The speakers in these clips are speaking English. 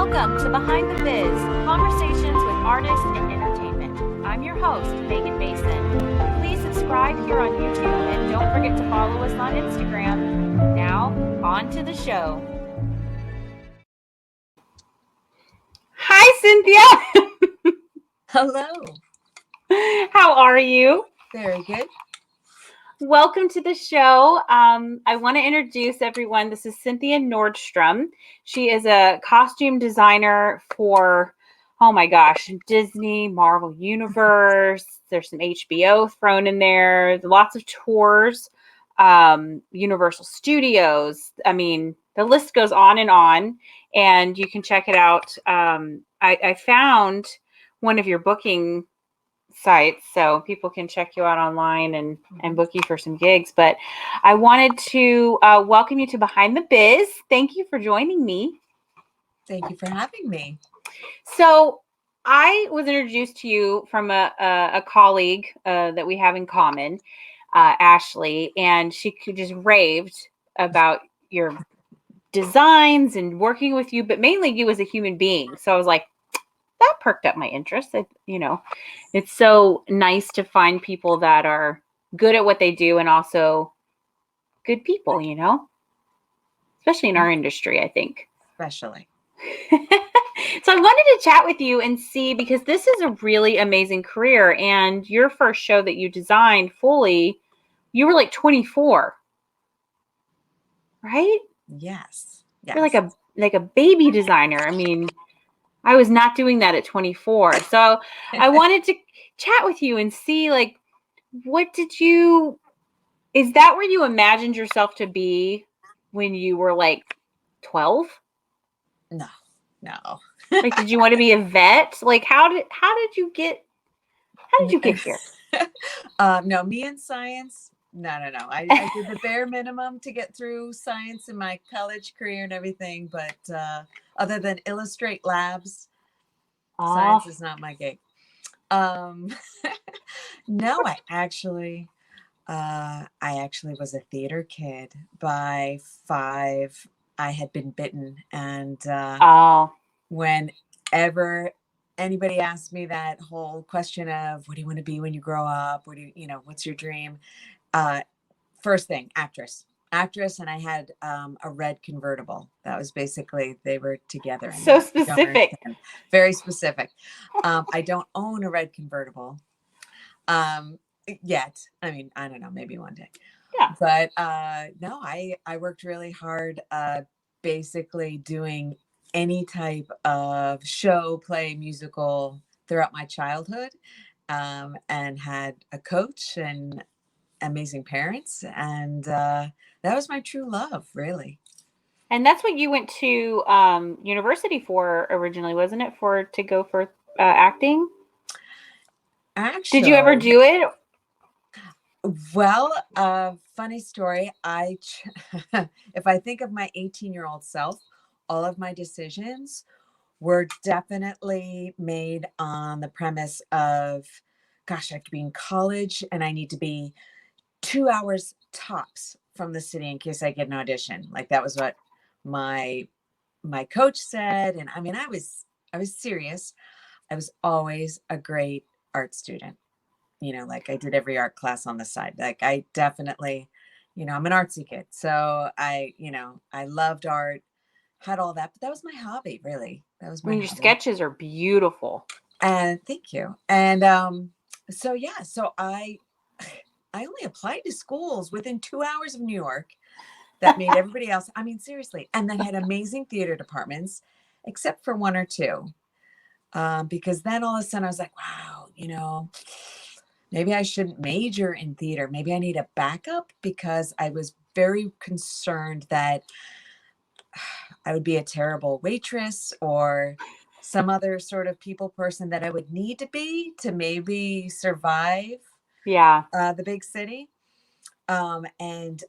Welcome to Behind the Biz, conversations with artists and entertainment. I'm your host, Megan Mason. Please subscribe here on YouTube and don't forget to follow us on Instagram. Now, on to the show. Hi, Cynthia. Hello. How are you? Very good. Welcome to the show. I want to introduce everyone. This is Cynthia Nordstrom. She is a costume designer for, oh my gosh, Disney, Marvel Universe. There's some HBO thrown in there. Lots of tours, Universal Studios. I mean, the list goes on, and you can check it out. I found one of your booking sites so people can check you out online and book you for some gigs. But I wanted to welcome you to Behind the Biz. Thank you for joining me. Thank you for having me. So I was introduced to you from a colleague that we have in common, Ashley, and she just raved about your designs and working with you, but mainly you as a human being. So I was like, that perked up my interest. It's so nice to find people that are good at what they do and also good people, especially in our industry, I think. Especially. So I wanted to chat with you and see, because this is a really amazing career, and your first show that you designed fully, you were like 24, right? Yes. You're like a baby designer. I mean, I was not doing that at 24. So I wanted to chat with you and see, like, is that where you imagined yourself to be when you were like 12? No. Like, did you want to be a vet? Like, how did you get here? No, me and science. No. I did the bare minimum to get through science in my college career and everything. But other than illustrate labs, science is not my gig. No, I actually was a theater kid. By 5, I had been bitten, and whenever anybody asked me that whole question of what do you want to be when you grow up, what's your dream, first thing, actress, and I had a red convertible. That was basically, they were together. So specific. Very specific. I don't own a red convertible yet. I mean, I don't know, maybe one day. Yeah. But no, I worked really hard, basically doing any type of show, play, musical throughout my childhood, and had a coach and amazing parents. And that was my true love, really. And that's what you went to university for originally, wasn't it? To go for acting? Actually, did you ever do it? Well, funny story. If I think of my 18-year-old self, all of my decisions were definitely made on the premise of, gosh, I have to be in college and I need to be 2 hours tops from the city in case I get an audition. Like, that was what my coach said. And I mean, I was serious. I was always a great art student. Like, I did every art class on the side. Like, I definitely, I'm an artsy kid. So I loved art, had all that, but that was my hobby, really. That was my hobby. Your sketches are beautiful. And thank you. And so I only applied to schools within 2 hours of New York that made everybody else, I mean, seriously, and then had amazing theater departments, except for 1 or 2. Because then all of a sudden I was like, wow, maybe I shouldn't major in theater. Maybe I need a backup, because I was very concerned that I would be a terrible waitress or some other sort of people person that I would need to be to maybe survive the big city. And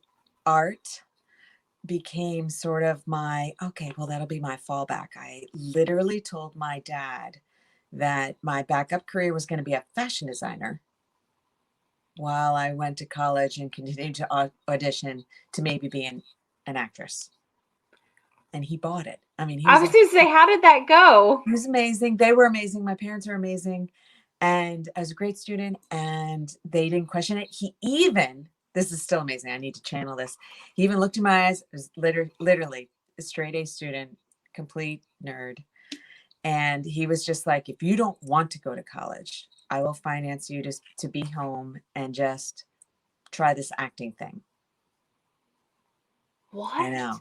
art became sort of that'll be my fallback. I literally told my dad that my backup career was going to be a fashion designer while I went to college and continued to audition to maybe be an actress. and he bought it. I mean, I was going to say, how did that go? he was amazing. They were amazing. My parents are amazing. And I was a great student, and they didn't question it. He even, this is still amazing. I need to channel this. He even looked in my eyes. It was literally a straight A student, complete nerd. And he was just like, if you don't want to go to college, I will finance you to be home and just try this acting thing. What? I know.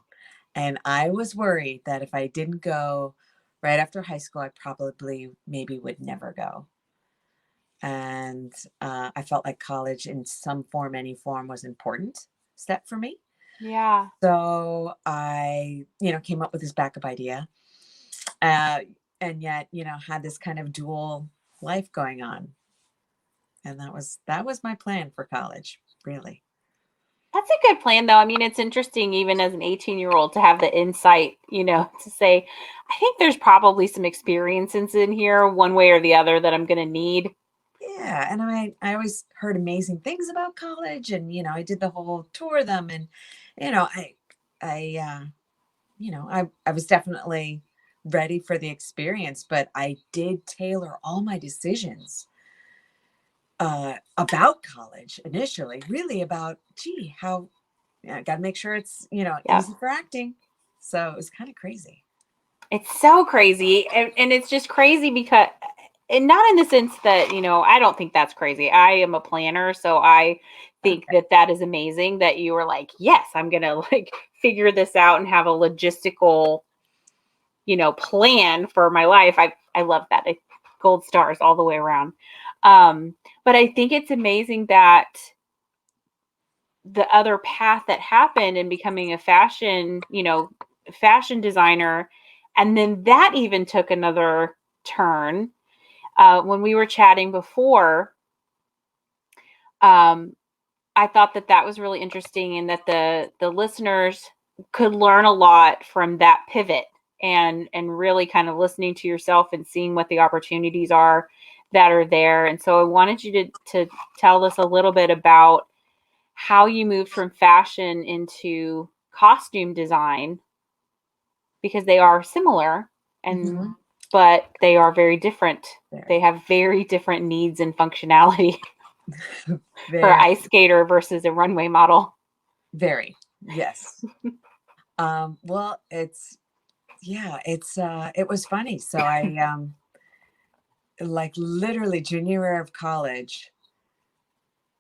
And I was worried that if I didn't go right after high school, I probably maybe would never go. And I felt like college in some form, any form, was an important step for me. Yeah. So I, came up with this backup idea. And yet, had this kind of dual life going on. And that was my plan for college, really. That's a good plan, though. I mean, it's interesting, even as an 18-year-old, to have the insight, to say, I think there's probably some experiences in here, one way or the other, that I'm going to need. Yeah. And I always heard amazing things about college, and, I did the whole tour of them. And, I was definitely ready for the experience, but I did tailor all my decisions about college initially, really about, how I got to make sure it's, easy for acting. So it was kind of crazy. It's so crazy. And it's just crazy because, and not in the sense that, I don't think that's crazy. I am a planner. So I think that is amazing that you were like, yes, I'm going to figure this out and have a logistical, plan for my life. I love that. Gold stars all the way around. But I think it's amazing that the other path that happened in becoming a fashion designer, and then that even took another turn. When we were chatting before, I thought that was really interesting, and that the listeners could learn a lot from that pivot, and really kind of listening to yourself and seeing what the opportunities are that are there. And so I wanted you to tell us a little bit about how you moved from fashion into costume design, because they are similar, and but they are very different. They have very different needs and functionality. For an ice skater versus a runway model. Very, yes. Well, it was funny. So I, literally junior year of college,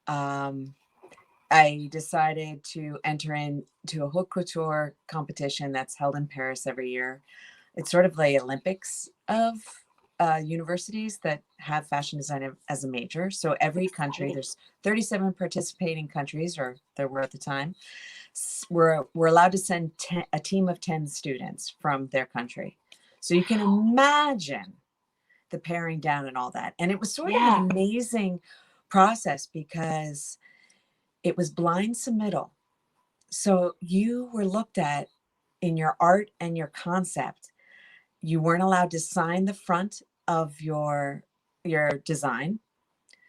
I decided to enter into a haute couture competition that's held in Paris every year. It's sort of the Olympics of universities that have fashion design as a major. So every country, there's 37 participating countries, or there were at the time. We're allowed to send a team of 10 students from their country. So you can imagine the paring down and all that. And it was sort of an amazing process because it was blind submittal. So you were looked at in your art and your concept. You weren't allowed to sign the front of your design.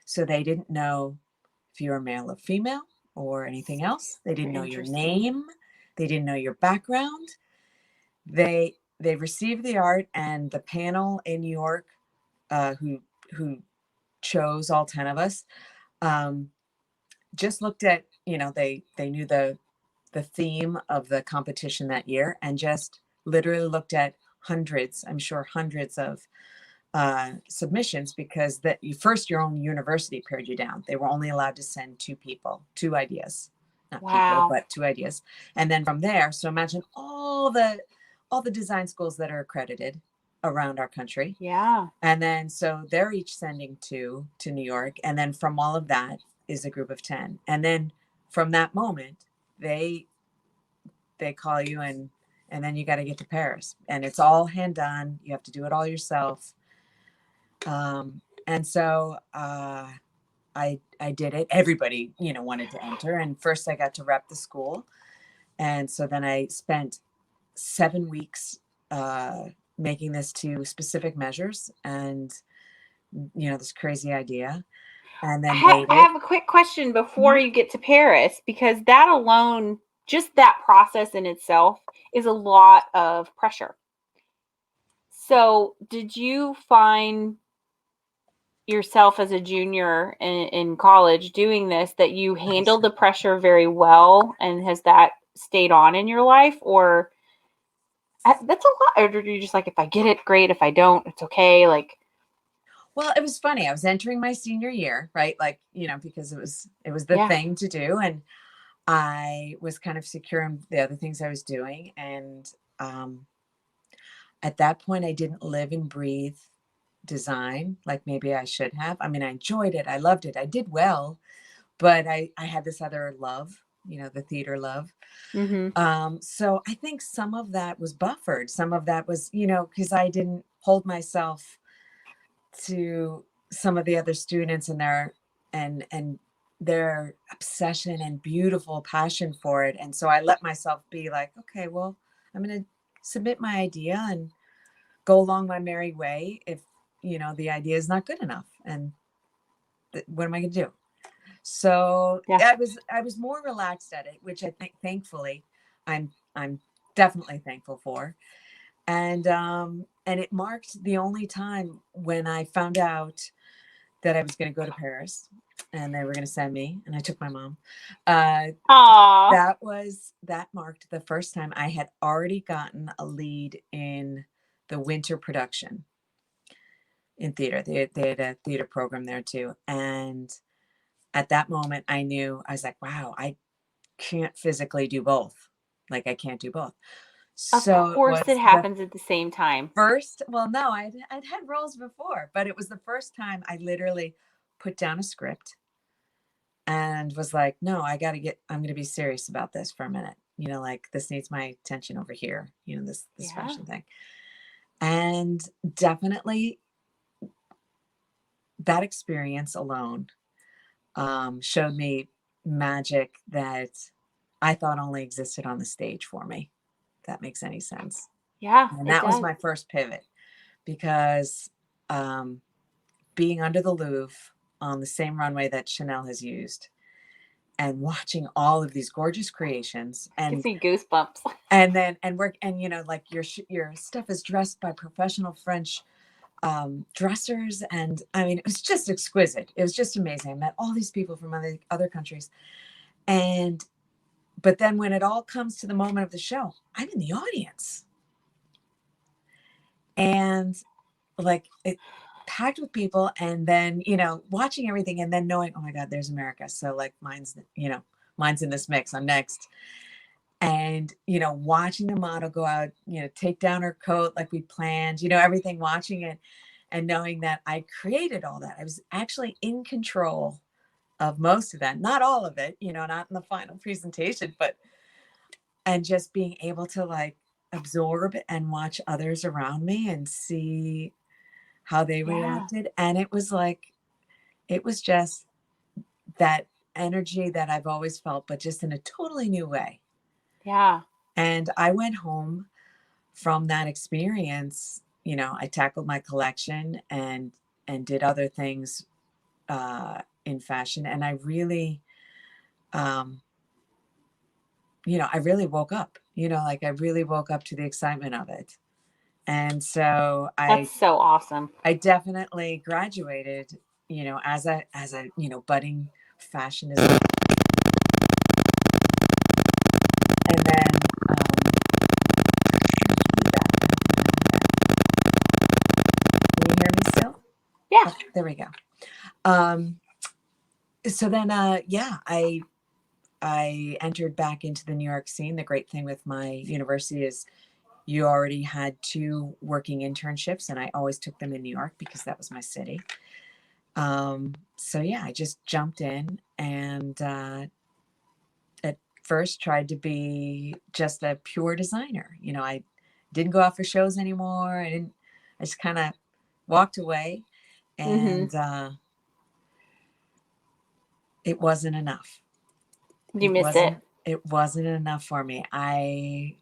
So they didn't know if you were male or female or anything else. They didn't know your name. They didn't know your background. They received the art, and the panel in New York, who chose all 10 of us, just looked at, they knew the theme of the competition that year, and just literally looked at hundreds of submissions, because your own university pared you down. They were only allowed to send two ideas, people, but two ideas. And then from there, so imagine all the design schools that are accredited around our country. Yeah. And then, so they're each sending two to New York. And then from all of that is a group of 10. And then from that moment, they call you, and then you got to get to Paris, and it's all hand done. You have to do it all yourself. And so I did it. Everybody, wanted to enter. And first I got to rep the school. And so then I spent 7 weeks making this to specific measures, and, this crazy idea. And then I have a quick question before you get to Paris, because that alone just that process in itself is a lot of pressure. So, did you find yourself as a junior in college doing this, that you handled the pressure very well, and has that stayed on in your life? Or that's a lot, or are you just like, if I get it, great, if I don't, it's okay? Like, Well, it was funny. I was entering my senior year, right? Like, because it was the yeah. thing to do. And I was kind of secure in the other things I was doing. And at that point, I didn't live and breathe design like maybe I should have. I mean, I enjoyed it. I loved it. I did well, but I had this other love, the theater love. So I think some of that was buffered. Some of that was, because I didn't hold myself to some of the other students and their obsession and beautiful passion for it. And so I let myself be like, okay, well, I'm going to submit my idea and go along my merry way if, the idea is not good enough. And what am I going to do? So Yeah. I was more relaxed at it, which I think, thankfully, I'm definitely thankful for. And it marked the only time when I found out that I was going to go to Paris and they were going to send me, and I took my mom. Aw. That marked the first time I had already gotten a lead in the winter production in theater. They had a theater program there too. And at that moment I was like, wow, I can't physically do both. Like I can't do both. Of So it course it was the happens at the same time. well, no, I'd had roles before, but it was the first time I literally put down a script and was like, no, I'm going to be serious about this for a minute. Like this needs my attention over here, this Yeah. fashion thing. And definitely that experience alone showed me magic that I thought only existed on the stage for me. If that makes any sense. Yeah, And it that was does. my first pivot because being under the Louvre on the same runway that Chanel has used and watching all of these gorgeous creations Gives me goosebumps. and work and like your stuff is dressed by professional French dressers, and I mean it was just exquisite. It was just amazing. I met all these people from other countries, but then when it all comes to the moment of the show, I'm in the audience, and like it packed with people, and then watching everything and then knowing, oh my god, there's America, so like mine's in this mix, I'm next. And watching the model go out, take down her coat like we planned, everything, watching it and knowing that I created all that. I was actually in control of most of that, not all of it, not in the final presentation, and just being able to like absorb and watch others around me and see how they reacted. And it was just that energy that I've always felt, but just in a totally new way. Yeah. And I went home from that experience. I tackled my collection and did other things in fashion. And I really, I really woke up, like I really woke up to the excitement of it. And so That's so awesome. I definitely graduated, as a, budding fashion designer. And then, can you hear me still? Yeah. Oh, there we go. So then, I entered back into the New York scene. The great thing with my university is you already had 2 working internships, and I always took them in New York because that was my city. So yeah, I just jumped in and at first tried to be just a pure designer. I didn't go out for shows anymore. I just kind of walked away, and it wasn't enough. You miss it. It wasn't enough for me. I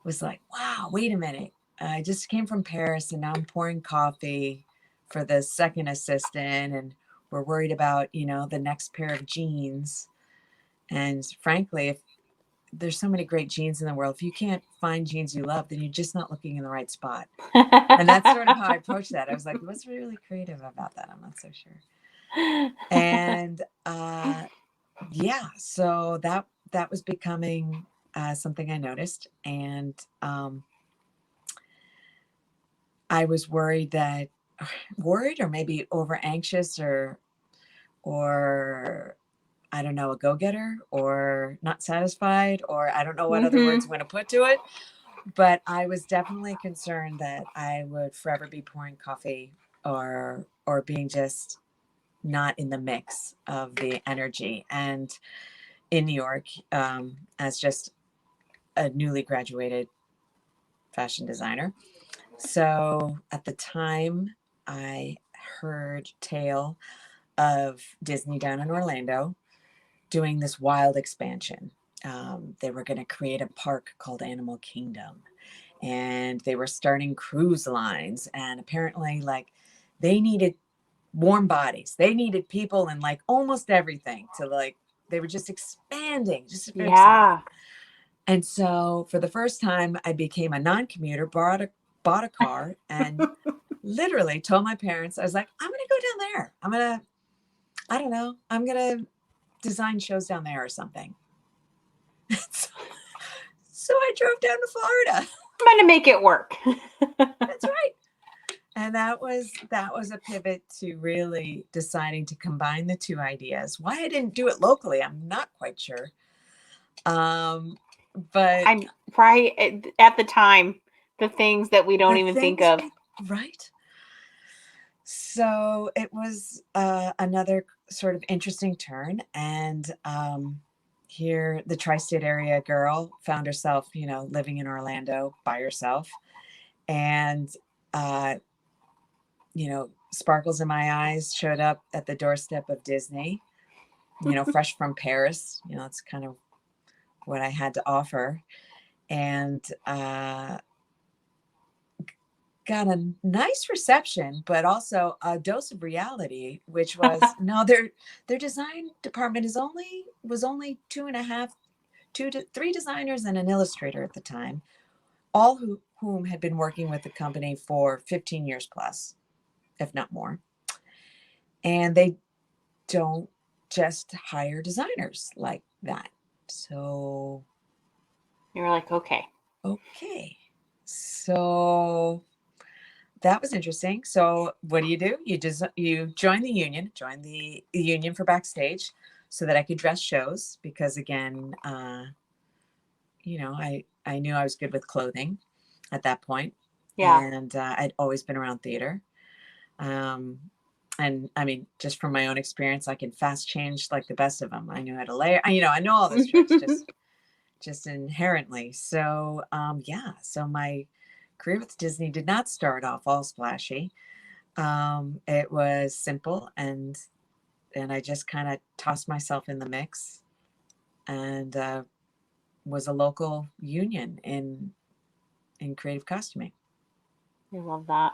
was like, wow, wait a minute. I just came from Paris and now I'm pouring coffee for the second assistant, and we're worried about, the next pair of jeans. And frankly, there's so many great jeans in the world. If you can't find jeans you love, then you're just not looking in the right spot. And that's sort of how I approached that. I was like, what's really creative about that? I'm not so sure. And yeah, so that was becoming something I noticed. And I was worried or maybe over anxious or I don't know, a go-getter or not satisfied, or I don't know what other words I'm going to put to it. But I was definitely concerned that I would forever be pouring coffee or being just not in the mix of the energy. And in New York, as just a newly graduated fashion designer. So at the time, I heard tale of Disney down in Orlando doing this wild expansion. They were going to create a park called Animal Kingdom, and they were starting cruise lines. And apparently, like, they needed warm bodies. They needed people and like almost everything to like, they were just expanding, just very exciting. And so for the first time, I became a non-commuter, bought a car, and literally told my parents, I was like, I'm going to go down there. I'm going to design shows down there or something. So I drove down to Florida. I'm going to make it work. That's right. And that was a pivot to really deciding to combine the two ideas. Why I didn't do it locally, I'm not quite sure. But I'm right at the time, the things that we don't even think of. Right. So it was another sort of interesting turn. And here, the tri-state area girl found herself, living in Orlando by herself. And, sparkles in my eyes showed up at the doorstep of Disney, fresh from Paris. It's kind of what I had to offer. And got a nice reception, but also a dose of reality, which was no, their design department was only 2 to 3 designers and an illustrator at the time, all whom had been working with the company for 15 years plus, if not more. And they don't just hire designers like that. So you were like, okay. So that was interesting. So what do? You join the union for backstage so that I could dress shows, because again, I knew I was good with clothing at that point. Yeah. And I'd always been around theater. And I mean, just from my own experience, I can fast change like the best of them. I knew how to layer, I know all those tricks just inherently. So, so my career with Disney did not start off all splashy. It was simple, and I just kind of tossed myself in the mix, and was a local union in creative costuming. I love that.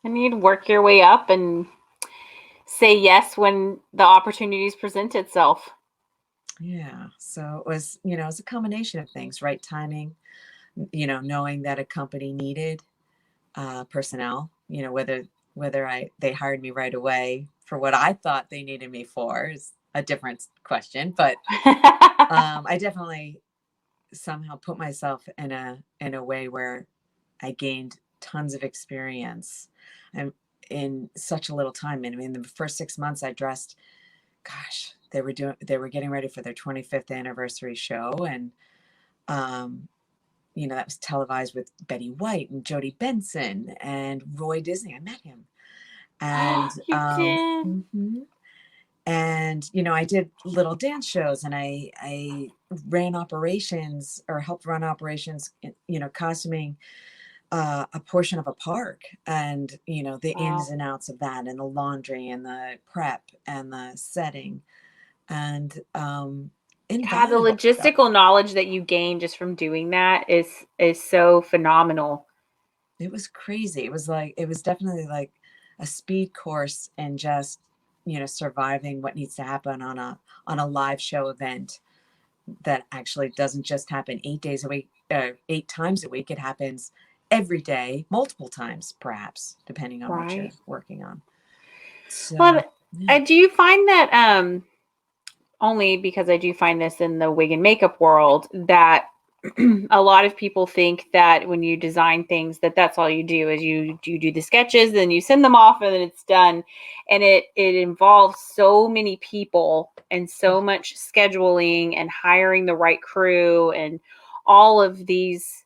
And you'd work your way up and say yes when the opportunities present itself. Yeah. So it was, it was a combination of things, right timing, knowing that a company needed personnel, whether they hired me right away for what I thought they needed me for is a different question. But I definitely somehow put myself in a way where I gained tons of experience and in such a little time. I mean, the first 6 months I dressed, gosh, they were getting ready for their 25th anniversary show. And, that was televised with Betty White and Jodie Benson and Roy Disney. I met him. And, you did. Mm-hmm. And, I did little dance shows, and I ran operations or helped run operations, costuming a portion of a park, and, the ins and outs of that, and the laundry and the prep and the setting, and the logistical knowledge that you gain just from doing that is so phenomenal. It was crazy. It was definitely like a speed course, and just, surviving what needs to happen on a live show event. that actually doesn't just happen 8 days a week, 8 times a week. It happens every day, multiple times, perhaps, depending on what you're Right. working on. Well, So, yeah. do you find that only because I do find this in the wig and makeup world that a lot of people think that when you design things that that's all you do is you do the sketches, then you send them off and then it's done, and it involves so many people and so much scheduling and hiring the right crew and all of these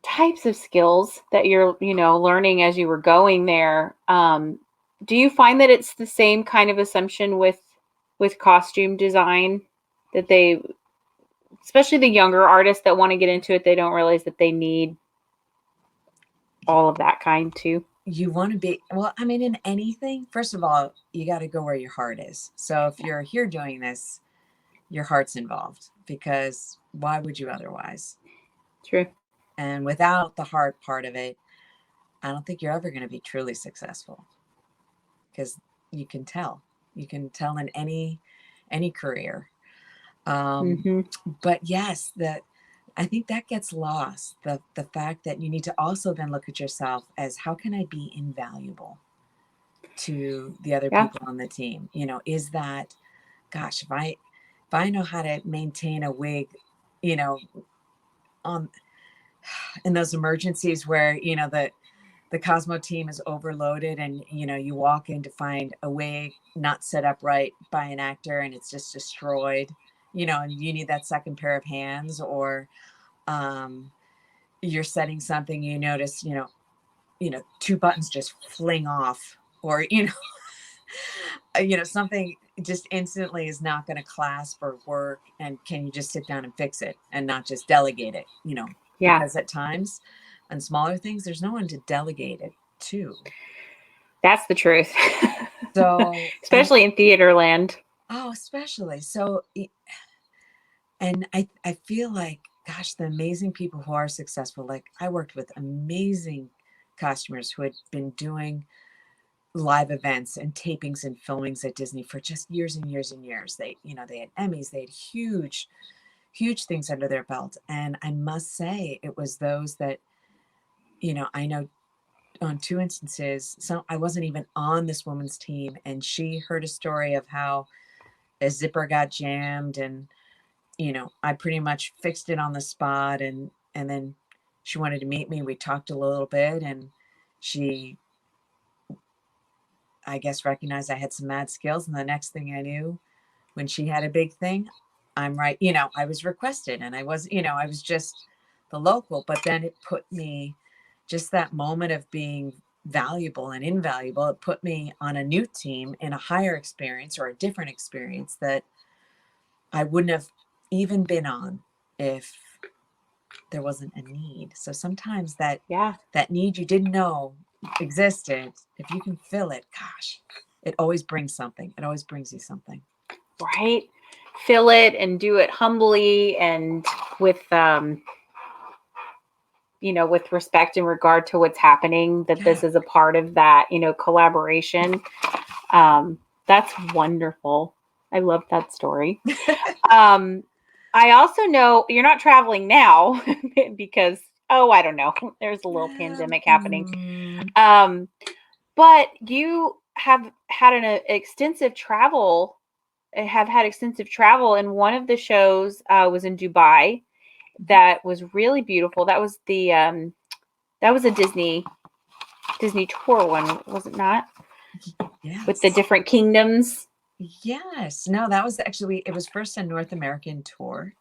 types of skills that you're learning as you were going there. Do you find that it's the same kind of assumption with costume design, that they, especially the younger artists that want to get into it, they don't realize that they need all of that kind too? You want to be, well, I mean, in anything, first of all, you got to go where your heart is. So if you're here doing this, your heart's involved, because why would you otherwise? True. And without the heart part of it, I don't think you're ever going to be truly successful, because you can tell in any career. Mm-hmm. But yes, that I think that gets lost. The fact that you need to also then look at yourself as, how can I be invaluable to the other Yeah. people on the team? Is that, gosh, if I know how to maintain a wig, you know, on in those emergencies where, the Cosmo team is overloaded, and you walk in to find a wig not set up right by an actor and it's just destroyed, and you need that second pair of hands, or you're setting something, you notice, two buttons just fling off, or something just instantly is not going to clasp or work, and can you just sit down and fix it and not just delegate it, Yeah. because at times on smaller things there's no one to delegate it to. That's the truth. So, and Especially in theater land. especially so, and I feel like, gosh, the amazing people who are successful, like I worked with amazing costumers who had been doing live events and tapings and filmings at Disney for just years and years and years. They had Emmys, they had huge things under their belt. And I must say, it was those that, I know on two instances, so I wasn't even on this woman's team, and she heard a story of how a zipper got jammed, and I pretty much fixed it on the spot, and then she wanted to meet me. We talked a little bit, and she, I guess, recognized I had some mad skills. And the next thing I knew, when she had a big thing, I'm right, I was requested, and I was just the local, but then it put me, just that moment of being valuable and invaluable, it put me on a new team in a higher experience or a different experience that I wouldn't have even been on if there wasn't a need. So sometimes that Yeah. need you didn't know existed, if you can fill it, gosh, it always brings something. It always brings you something. Right. Fill it and do it humbly and with with respect in regard to what's happening, that Yeah. this is a part of that, collaboration. That's wonderful. I love that story. I also know you're not traveling now because, I don't know, there's a little pandemic happening. But you have had extensive travel, and one of the shows was in Dubai. That was really beautiful. That was that was a Disney tour one, was it not? Yes. With the different kingdoms. Yes. No, that was actually, it was first a North American tour,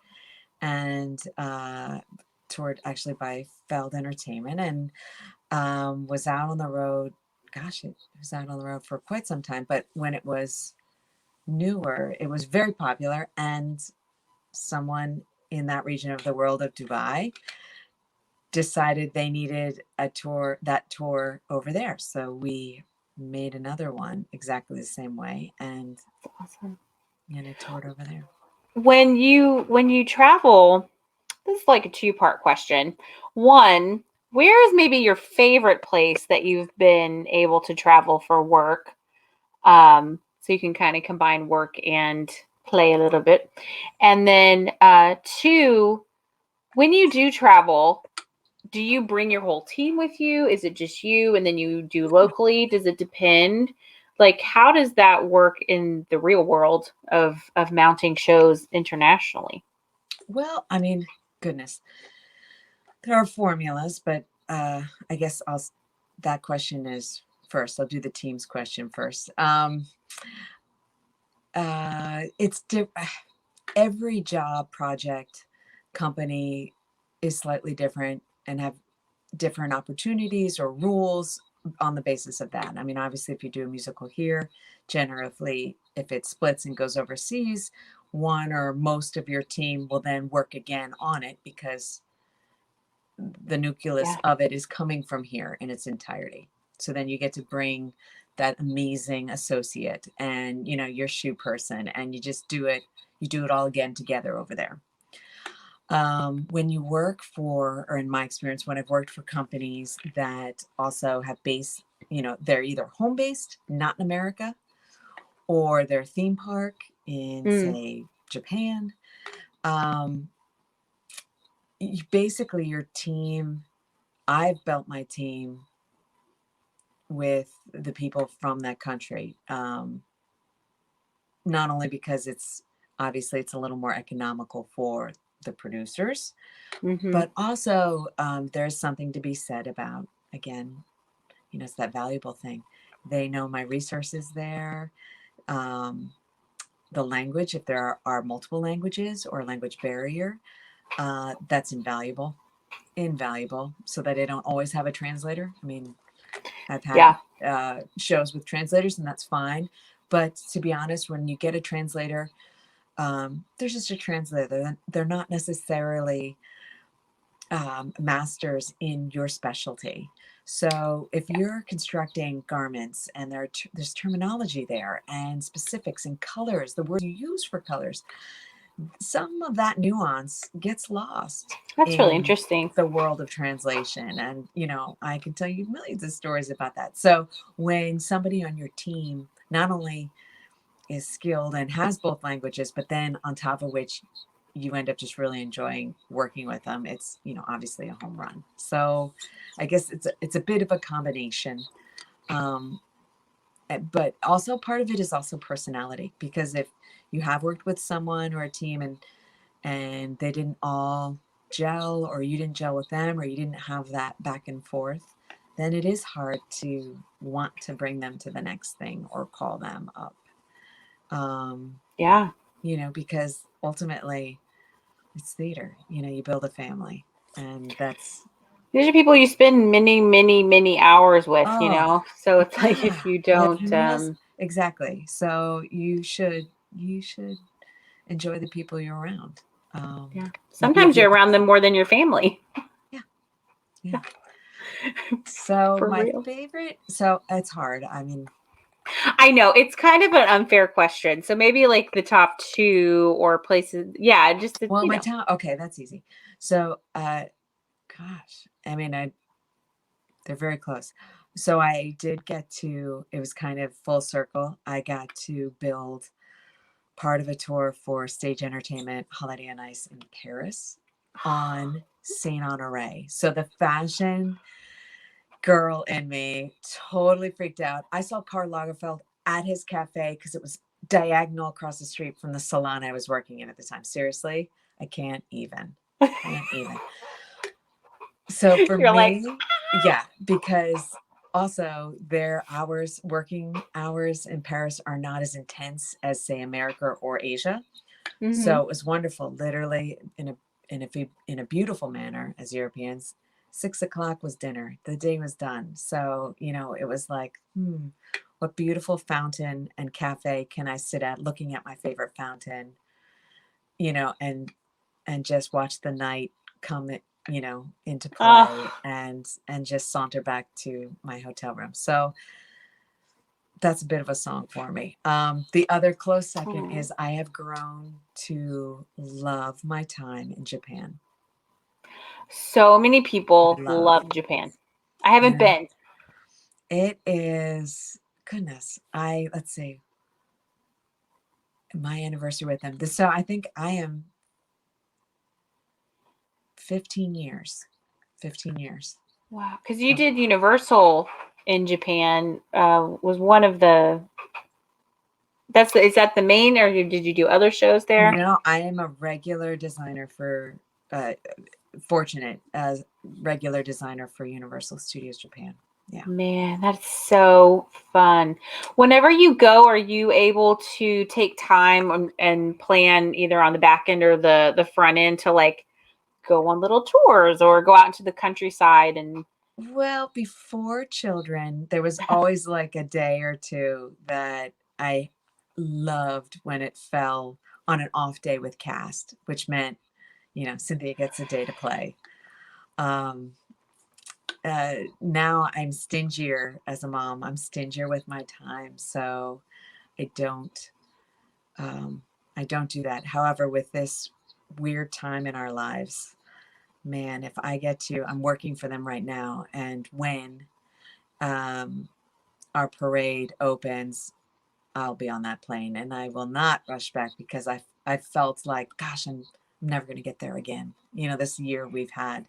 and toured actually by Feld Entertainment, and was out on the road. Gosh, it was out on the road for quite some time. But when it was newer, it was very popular, and someone in that region of the world of Dubai decided they needed that tour over there. So we made another one exactly the same way, and Awesome. it toured over there. When you travel, this is like a two-part question. One, where is maybe your favorite place that you've been able to travel for work? So you can kind of combine work and play a little bit. And then two, when you do travel, do you bring your whole team with you? Is it just you and then you do locally? Does it depend? Like, how does that work in the real world of mounting shows internationally? Well, I mean, goodness, there are formulas, but I guess that question is first. I'll do the team's question first. It's every job, project, company is slightly different and have different opportunities or rules on the basis of that. I mean, obviously, if you do a musical here, generally, if it splits and goes overseas, one or most of your team will then work again on it because the nucleus of it is coming from here in its entirety. So then you get to bring that amazing associate and, you know, your shoe person, and you just do it all again together over there. When you work for, or in my experience, when I've worked for companies that also have base, you know, they're either home based, not in America, or their theme park in, say, Japan. Basically, your team, I've built my team with the people from that country. Not only because it's obviously it's a little more economical for the producers, but also there's something to be said about, again, you know, it's that valuable thing. They know my resources there. The language, if there are multiple languages or a language barrier, that's invaluable, so that I don't always have a translator. I mean, I've had shows with translators, and that's fine. But to be honest, when you get a translator, there's just a translator. They're not necessarily masters in your specialty. So if you're constructing garments and there's terminology there and specifics and colors, the words you use for colors, some of that nuance gets lost. That's really interesting. The world of translation. And, you know, I can tell you millions of stories about that. So when somebody on your team not only is skilled and has both languages, but then on top of which you end up just really enjoying working with them, it's, you know, obviously a home run. So I guess it's a bit of a combination. But also part of it is also personality, because if you have worked with someone or a team and they didn't all gel, or you didn't gel with them, or you didn't have that back and forth, then it is hard to want to bring them to the next thing or call them up. You know, because ultimately it's theater, you know, you build a family, and these are people you spend many, many, many hours with, you know, so it's like, if you don't, exactly. So you should enjoy the people you're around. Sometimes you're around them more than your family. Yeah. So my favorite, so it's hard. I mean, I know it's kind of an unfair question. So maybe like the top two or places. Yeah. Just, my top. Okay. That's easy. So, gosh, I mean, they're very close. So I did get to, it was kind of full circle. I got to build part of a tour for Stage Entertainment Holiday on Ice in Paris on Saint Honoré. So the fashion girl in me totally freaked out. I saw Karl Lagerfeld at his cafe because it was diagonal across the street from the salon I was working in at the time. Seriously, I can't even. So for me, yeah, because also their working hours in Paris are not as intense as, say, America or Asia. So it was wonderful. Literally in a beautiful manner, as Europeans, 6:00 was dinner. The day was done. So, you know, it was like, what beautiful fountain and cafe can I sit at, looking at my favorite fountain, you know, and just watch the night come, you know, into play, and just saunter back to my hotel room. So that's a bit of a song for me. The other close second is I have grown to love my time in Japan. So many people love Japan. I haven't been. It is, goodness, let's see. my anniversary with them. So I think I am 15 years. 15 years. Wow. Because you did Universal in Japan. Was one of the is that the main, or did you do other shows there? No, I am a regular designer for fortunate as regular designer for Universal Studios Japan. Yeah. Man, that's so fun. Whenever you go, are you able to take time and plan either on the back end or the front end to like go on little tours or go out into the countryside? And Well, before children, there was always like a day or two that I loved when it fell on an off day with cast, which meant, Cynthia gets a day to play. Now I'm stingier as a mom. I'm stingier with my time, so I don't do that. However, with this weird time in our lives, man, if I get to, I'm working for them right now, and when our parade opens, I'll be on that plane, and I will not rush back because I felt like, gosh, I'm never going to get there again. This year we've had.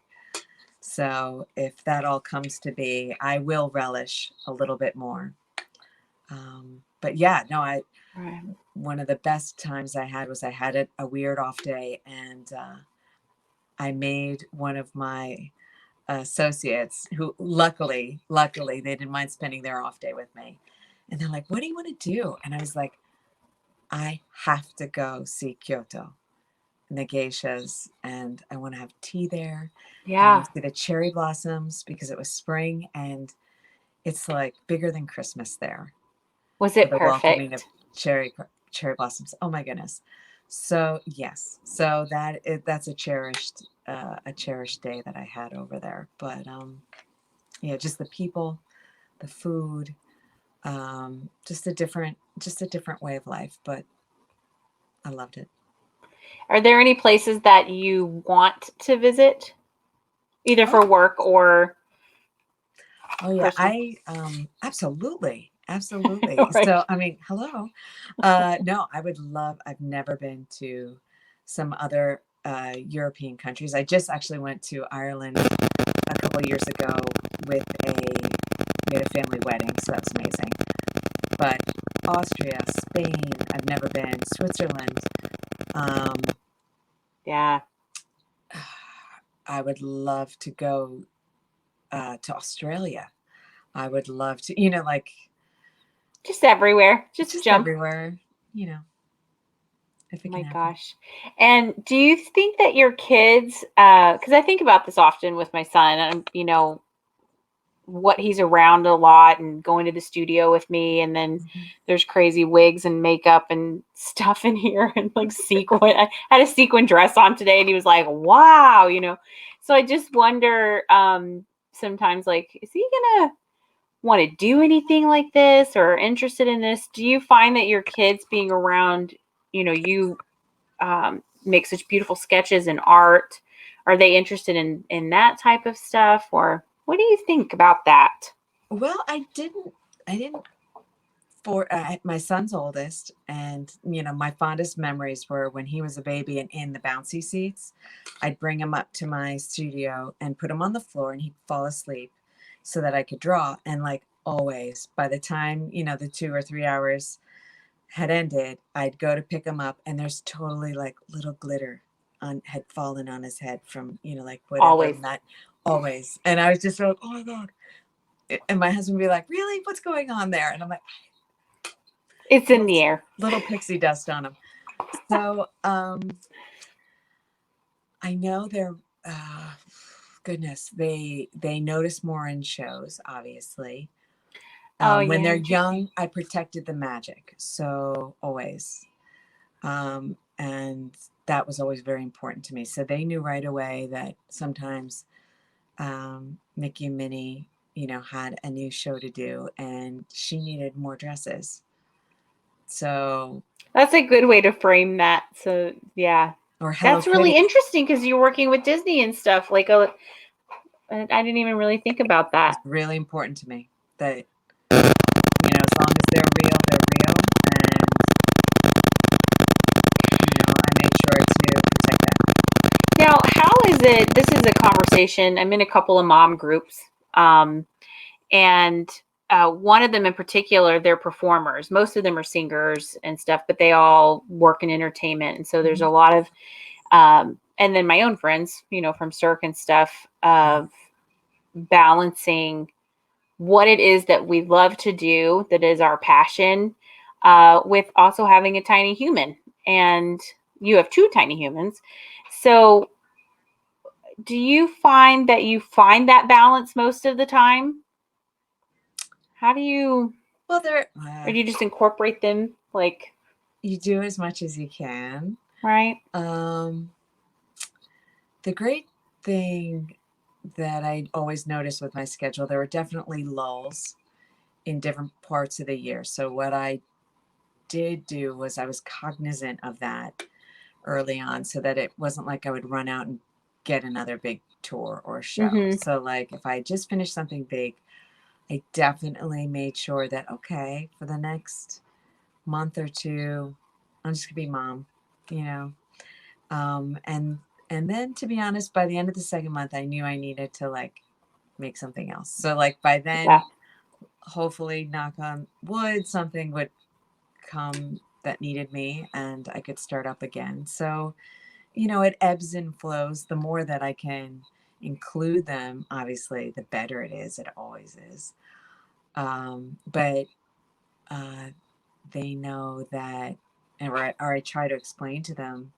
So if that all comes to be, I will relish a little bit more. But yeah, no, one of the best times I had was I had a weird off day, and I made one of my associates who luckily they didn't mind spending their off day with me. And they're like, what do you want to do? And I was like, I have to go see Kyoto and the geishas, and I want to have tea there. yeah, See the cherry blossoms because it was spring, and it's like bigger than Christmas there. was it The welcoming of perfect? cherry blossoms. Oh my goodness. So yes, so that's a cherished day that I had over there. But yeah, just the people, the food, just a different way of life. But I loved it. Are there any places that you want to visit, either for work or Oh yeah, personal? absolutely. Right. So I mean, hello. No, I would love. I've never been to some other European countries. I just actually went to Ireland a couple of years ago we had a family wedding, so that's amazing. But Austria, Spain, I've never been. Switzerland. Yeah. I would love to go to Australia. I would love to, like Just everywhere. Just jump. everywhere, if it Oh can my happen. gosh. And do you think that your kids, because I think about this often with my son, and what he's around a lot and going to the studio with me, and then there's crazy wigs and makeup and stuff in here and like sequin. I had a sequin dress on today and he was like, wow, So I just wonder sometimes, like, is he gonna want to do anything like this or interested in this? Do you find that your kids being around, you make such beautiful sketches and art, are they interested in that type of stuff, or what do you think about that? Well, I didn't for my son's oldest, and my fondest memories were when he was a baby and in the bouncy seats. I'd bring him up to my studio and put him on the floor, and he'd fall asleep so that I could draw. And like always, by the time the 2 or 3 hours had ended, I'd go to pick him up, and there's totally like little glitter had fallen on his head from like whatever. Always. That always. And I was just like, oh my God. And my husband would be like, really, what's going on there? And I'm like, it's in the air, little pixie dust on him. So I know they're goodness, they notice more in shows, obviously. When they're young, I protected the magic, so always, and that was always very important to me. So they knew right away that sometimes Mickey and Minnie, had a new show to do, and she needed more dresses. So that's a good way to frame that. So yeah, or Hello that's really Kitty. interesting because you're working with Disney and stuff. Like, I didn't even really think about that. It's really important to me that as long as they're real, and this is a conversation. I'm in a couple of mom groups, and one of them in particular, they're performers. Most of them are singers and stuff, but they all work in entertainment. And so there's a lot of, and then my own friends, from Cirque and stuff, of balancing what it is that we love to do, that is our passion, with also having a tiny human. And you have 2 tiny humans. So do you find that you find that balance most of the time? How do you, Well, or do you just incorporate them, like, you do as much as you can. right? The great thing that I always noticed with my schedule, there were definitely lulls in different parts of the year. So what I did do was I was cognizant of that early on, so that it wasn't like I would run out and get another big tour or show. Mm-hmm. So like if I just finished something big, I definitely made sure that, okay, for the next month or 2, I'm just gonna be mom, and then, to be honest, by the end of the second month, I knew I needed to like make something else. So like by then, Yeah. hopefully, knock on wood, something would come that needed me and I could start up again. So, it ebbs and flows. The more that I can include them, obviously, the better it is. It always is. But they know that, or I try to explain to them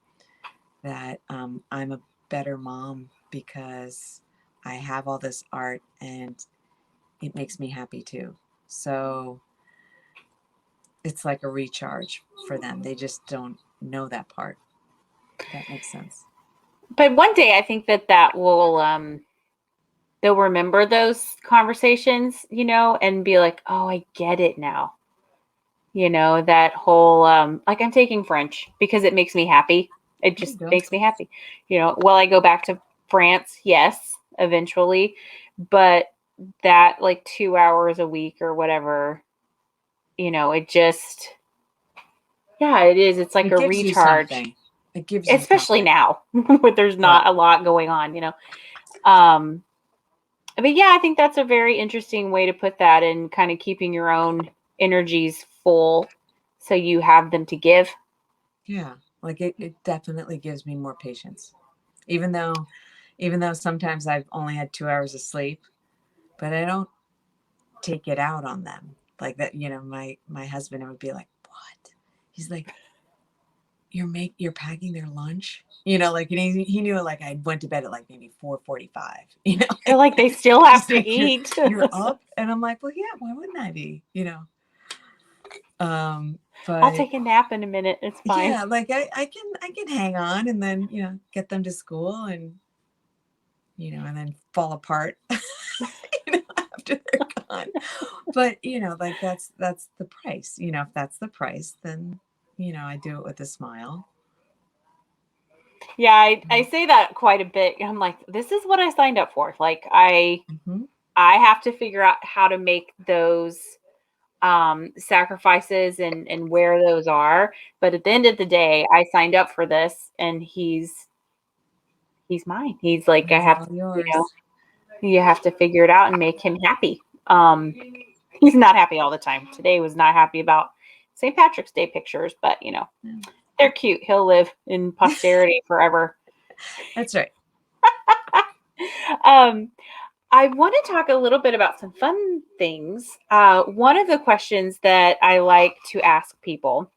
that I'm a better mom because I have all this art and it makes me happy too. So it's like a recharge for them. They just don't know that part. If that makes sense. But one day I think that will, they'll remember those conversations, and be like, oh, I get it now. That whole, like, I'm taking French because it makes me happy. It There you just go. makes me happy. Will I go back to France? Yes, eventually. But that, like, 2 hours a week or whatever, it just, yeah, it is. It's like It a gives you recharge, something. It gives you especially something. now when there's not a lot going on. Um, but yeah, I think that's a very interesting way to put that, and kind of keeping your own energies full so you have them to give. Yeah. Like it definitely gives me more patience. Even though sometimes I've only had 2 hours of sleep, but I don't take it out on them. Like that, my husband would be like, "What?" He's like, you're packing their lunch, like, and he knew like I went to bed at like maybe 4:45, They're like, they still have he's to like, eat. you're up, and I'm like, well, yeah, why wouldn't I be, I'll but take a nap in a minute. It's fine. yeah, like I can hang on and then get them to school and and then fall apart after they're gone. But like that's the price. If that's the price, then I do it with a smile. Yeah, I say that quite a bit. I'm like, this is what I signed up for. Like, Mm-hmm. I have to figure out how to make those sacrifices and where those are. But at the end of the day, I signed up for this, and he's mine. He's like, I It's have all to, yours. you have to figure it out and make him happy. He's not happy all the time. Today was not happy about St. Patrick's Day pictures, but Yeah. they're cute. He'll live in posterity forever. That's right. Um, I want to talk a little bit about some fun things. One of the questions that I like to ask people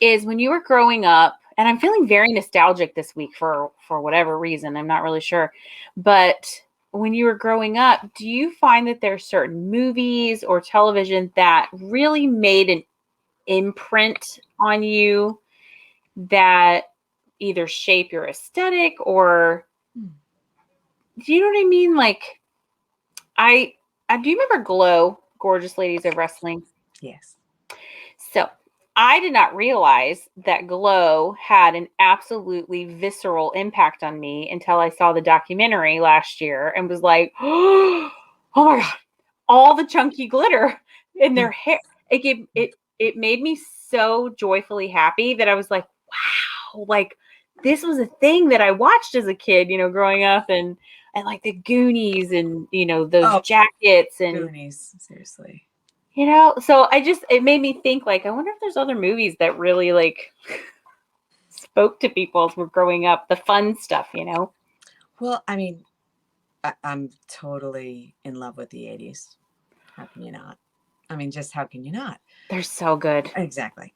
is, when you were growing up, and I'm feeling very nostalgic this week for whatever reason, I'm not really sure, but when you were growing up, do you find that there are certain movies or television that really made an imprint on you, that either shape your aesthetic, or, do you know what I mean? Like, I do you remember Glow, Gorgeous Ladies of Wrestling? Yes. So I did not realize that Glow had an absolutely visceral impact on me until I saw the documentary last year and was like, oh my God, all the chunky glitter in their hair. It made me so joyfully happy that I was like, wow, like, this was a thing that I watched as a kid, growing up, and like the Goonies and, those jackets and, Goonies, seriously. so it made me think, like, I wonder if there's other movies that really, like, spoke to people as we're growing up, the fun stuff, Well, I mean, I'm totally in love with the 80s. How can you not? I mean, just how can you not? They're so good. Exactly.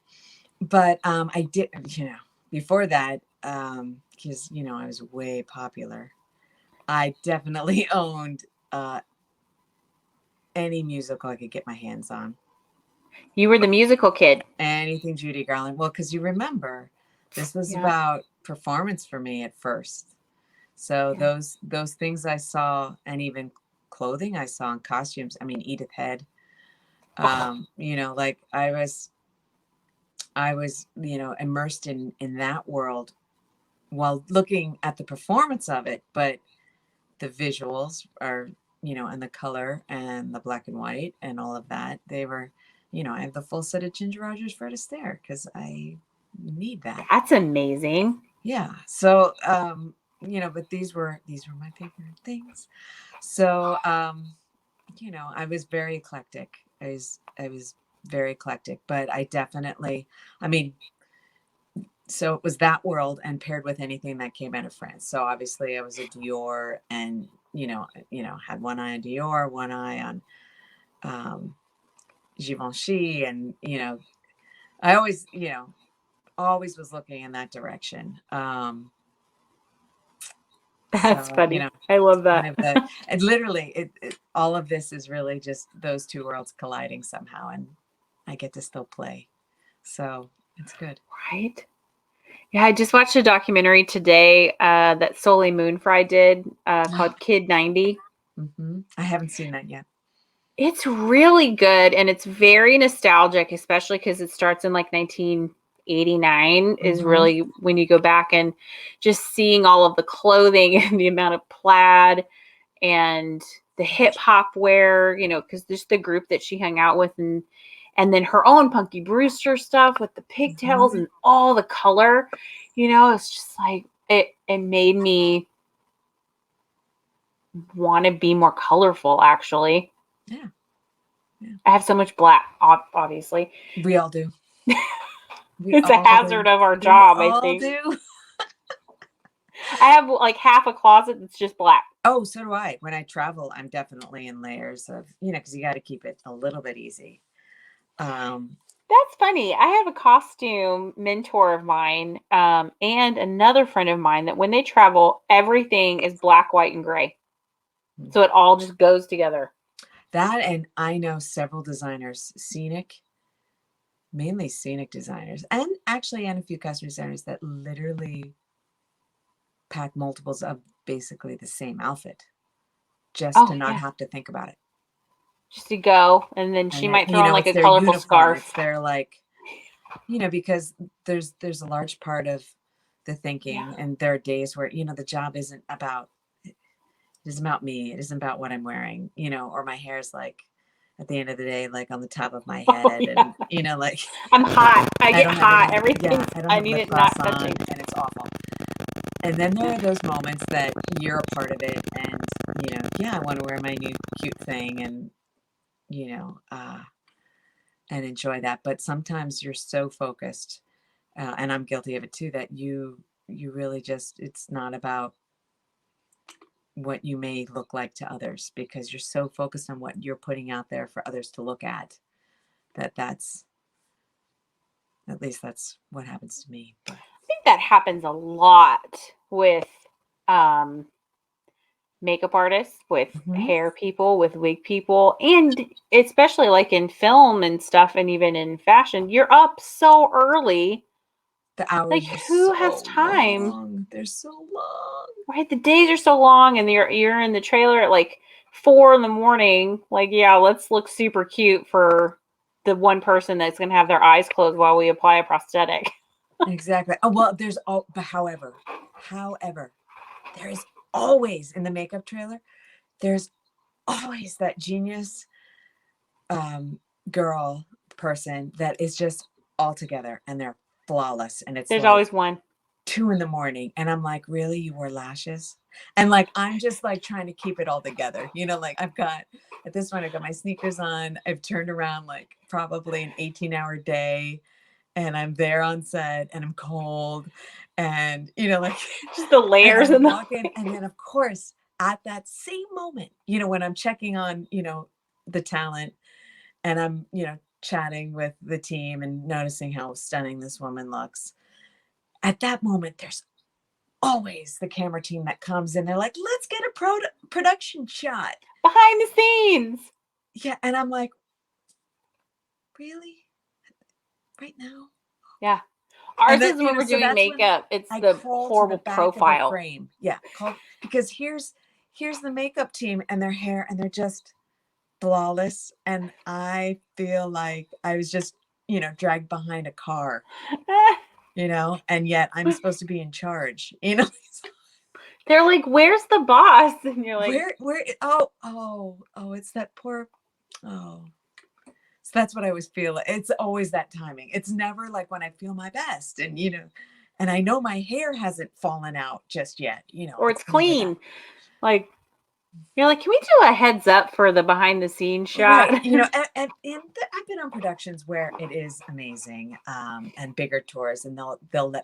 But I did, before that, because, I was way popular, I definitely owned any musical I could get my hands on. You were the musical kid. Anything Judy Garland. Well, because you remember, this was about performance for me at first. So those things I saw, and even clothing I saw, and costumes. I mean, Edith Head. Like I was, immersed in that world while looking at the performance of it. But the visuals are, and the color and the black and white and all of that. They were, I have the full set of Ginger Rogers Fred Astaire because I need that. That's amazing. Yeah. So, but these were my favorite things. So, I was very eclectic. I was very eclectic, but I definitely, I mean, so it was that world and paired with anything that came out of France. So obviously I was a Dior and, had one eye on Dior, one eye on Givenchy. And, I always, always was looking in that direction. That's funny. I love that. And literally all of this is really just those two worlds colliding somehow. And I get to still play. So it's good. Right. Yeah, I just watched a documentary today that Soleil Moonfry did called Kid 90. Mm-hmm. I haven't seen that yet. It's really good, and it's very nostalgic, especially because it starts in like 1989 is really when you go back and just seeing all of the clothing and the amount of plaid and the hip hop wear, because there's the group that she hung out with, and then her own Punky Brewster stuff with the pigtails and all the color, it's just like it made me want to be more colorful, actually. Yeah. I have so much black, obviously. We all do. It's a hazard of our job, I think. Do. I have like half a closet that's just black. Oh, so do I. When I travel, I'm definitely in layers of, because you got to keep it a little bit easy. That's funny. I have a costume mentor of mine and another friend of mine that when they travel, everything is black, white, and gray. So it all just goes together. That, and I know several designers, mainly scenic designers, and a few costume designers that literally pack multiples of basically the same outfit just to not have to think about it. Just to go, and then she might throw on like a colorful scarf. They're like, because there's a large part of the thinking, and there are days where, the job isn't about, it isn't about me. It isn't about what I'm wearing, or my hair's like, at the end of the day, like on the top of my head, and, like. I'm hot. I get hot. Everything. I need it not touching. And it's awful. And then there are those moments that you're a part of it, and, I want to wear my new cute thing, and, and enjoy that. But sometimes you're so focused, and I'm guilty of it too, that you really just, it's not about what you may look like to others, because you're so focused on what you're putting out there for others to look at, that's what happens to me. But I think that happens a lot with makeup artists, with hair people, with wig people, and especially like in film and stuff, and even in fashion, you're up so early. The hours, like, who has time? Long. They're so long, right? The days are so long, and you're in the trailer at like 4 a.m. Like, yeah, let's look super cute for the one person that's gonna have their eyes closed while we apply a prosthetic. Exactly. Oh, well, but however, there is always in the makeup trailer, there's always that genius person that is just all together, and they're flawless. And it's there's always one. 2 a.m. And I'm like, really? You wore lashes? And like, I'm just like trying to keep it all together. Like at this point, I've got my sneakers on. I've turned around like probably an 18-hour day, and I'm there on set, and I'm cold, and like just the layers and I and walk in, and then of course at that same moment, when I'm checking on, the talent, and I'm, chatting with the team and noticing how stunning this woman looks. At that moment, there's always the camera team that comes in. They're like, let's get a production shot. Behind the scenes. Yeah. And I'm like, really? Right now? Yeah. Ours is when we're so doing makeup. It's I the crawl horrible to the back profile. of the frame. Yeah. Because here's the makeup team and their hair, and they're just flawless. And I feel like I was just, dragged behind a car, and yet I'm supposed to be in charge, They're like, where's the boss? And you're like, where, it's that poor, so that's what I always feel. It's always that timing. It's never like when I feel my best, and, and I know my hair hasn't fallen out just yet, or it's clean. Like, you're like, can we do a heads up for the behind the scenes shot? Right. And I've been on productions where it is amazing, and bigger tours, and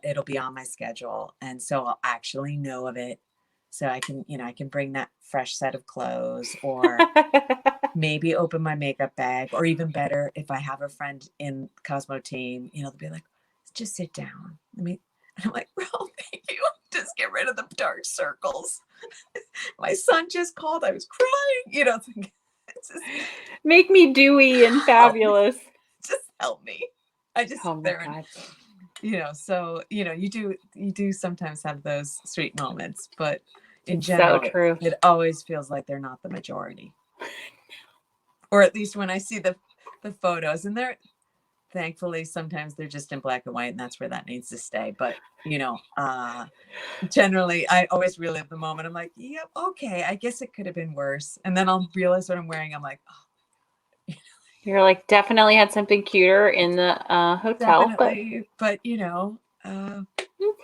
it'll be on my schedule. And so I'll actually know of it. So I can bring that fresh set of clothes, or maybe open my makeup bag, or even better, if I have a friend in Cosmo team, they'll be like, just sit down. And I'm like, well, thank you. Just get rid of the dark circles. My son just called. I was crying, just, make me dewy and fabulous. Just help me. I just sit there and, so, you do sometimes have those sweet moments, but in general, so true. It always feels like they're not the majority. Or at least when I see the photos, and thankfully sometimes they're just in black and white, and that's where that needs to stay. But, generally I always relive the moment. I'm like, yep, okay, I guess it could have been worse. And then I'll realize what I'm wearing. I'm like, oh. You're like, definitely had something cuter in the hotel. Definitely, but it's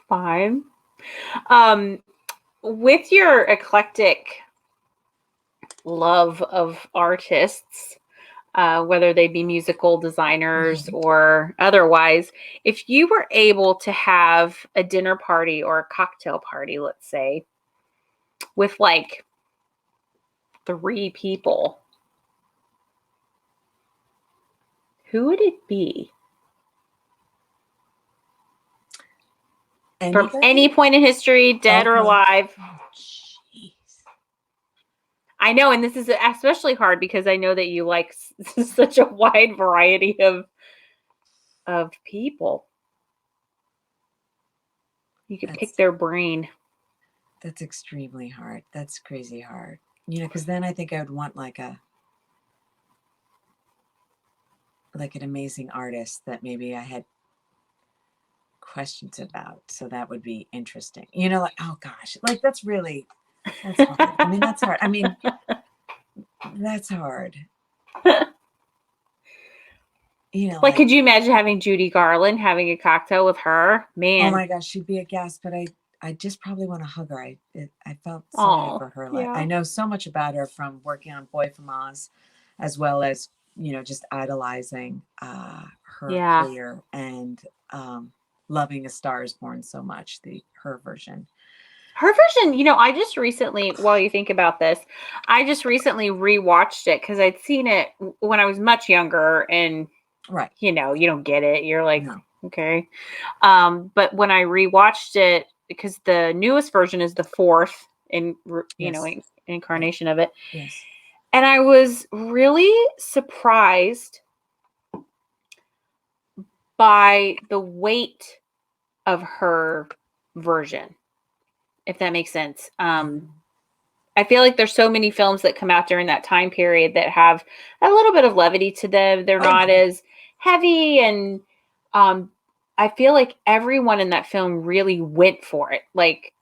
fine. With your eclectic love of artists, whether they be musical designers or otherwise, if you were able to have a dinner party or a cocktail party, let's say, with like 3 people, who would it be? Anybody? From any point in history, dead or alive. Oh, jeez. I know, and this is especially hard because I know that you like such a wide variety of people. You could pick their brain. That's extremely hard. That's crazy hard. Because then I think I would want like an amazing artist that maybe I had questions about. So that would be interesting. Like, oh gosh, like that's hard. I mean, that's hard. That's hard. Like, could you imagine having Judy Garland, having a cocktail with her? Man. Oh my gosh, she'd be a guest, but I just probably want to hug her. I felt sorry for her. Like, I know so much about her from working on Boy from Oz, as well as, just idolizing her career, and loving A Star Is Born so much, her version. Her version, I just recently, while you think about this, I just recently rewatched it because I'd seen it when I was much younger, and you don't get it. You're like, okay. But when I rewatched it, because the newest version is the 4th incarnation of it. Yes. And I was really surprised by the weight of her version, if that makes sense. I feel like there's so many films that come out during that time period that have a little bit of levity to them. They're not as heavy, and I feel like everyone in that film really went for it. Like,